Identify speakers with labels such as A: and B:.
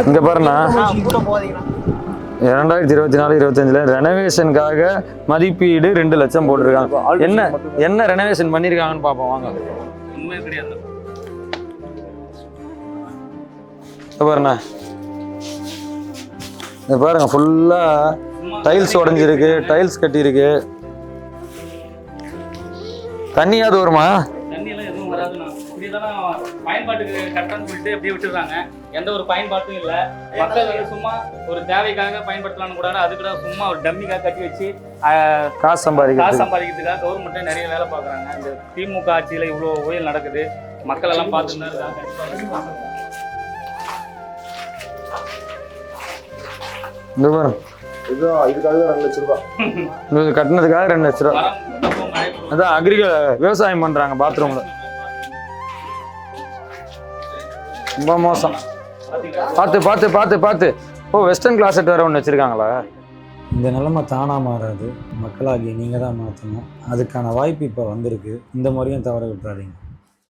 A: இங்க பாருண்ணா 2024-25 ரெனோவேஷனுக்காக மதிப்பீடு 2 லட்சம் போட்டிருக்காங்க. என்ன ரெனோவேஷன் பண்ணிருக்காங்கன்னு பாப்போம் வாங்க. பாருண்ணா இது பாருங்க, ஃபுல்லா டைல்ஸ் உடஞ்சிருக்கு, டைல்ஸ் கட்டியிருக்கு. தண்ணியாவது வருமா?
B: தண்ணியெல்லாம் எதுவும் வராதுண்ணா. இப்படிதான் பயன்பாட்டுக்கு கட்டணம் சொல்லிட்டு அப்படியே விட்டுறாங்க. எந்த ஒரு பயன்பாட்டும் இல்லை. மக்கள் வந்து சும்மா ஒரு தேவைக்காக பயன்படுத்தலாம்னு கூட அதுக்கூட சும்மா ஒரு டம்மிக்காக கட்டி வச்சு
A: காசு
B: சம்பாதிக்கிறதுக்காக கவர்மெண்ட்டே நிறைய வேலை பார்க்குறாங்க. இந்த திமுக ஆட்சியில் இவ்வளோ ஊழல் நடக்குது. மக்கள் எல்லாம் பார்த்துட்டு தான் இருக்காங்க.
A: கட்டினதுக்காக 2 லட்ச ரூபா. அதான் விவசாயம் பண்றாங்க பாத்ரூம்ல. ரொம்ப மோசம். பார்த்து பார்த்து பார்த்து பார்த்து. ஓ, வெஸ்டர்ன் கிளாஸெட் வேற ஒன்று வச்சிருக்காங்களா?
C: இந்த நிலைமை தானா மாறாது, மக்களாகி நீங்க தான் மாற்றணும். அதுக்கான வாய்ப்பு இப்போ வந்திருக்கு. இந்த முறையும் தவற விட்டுறாதீங்க.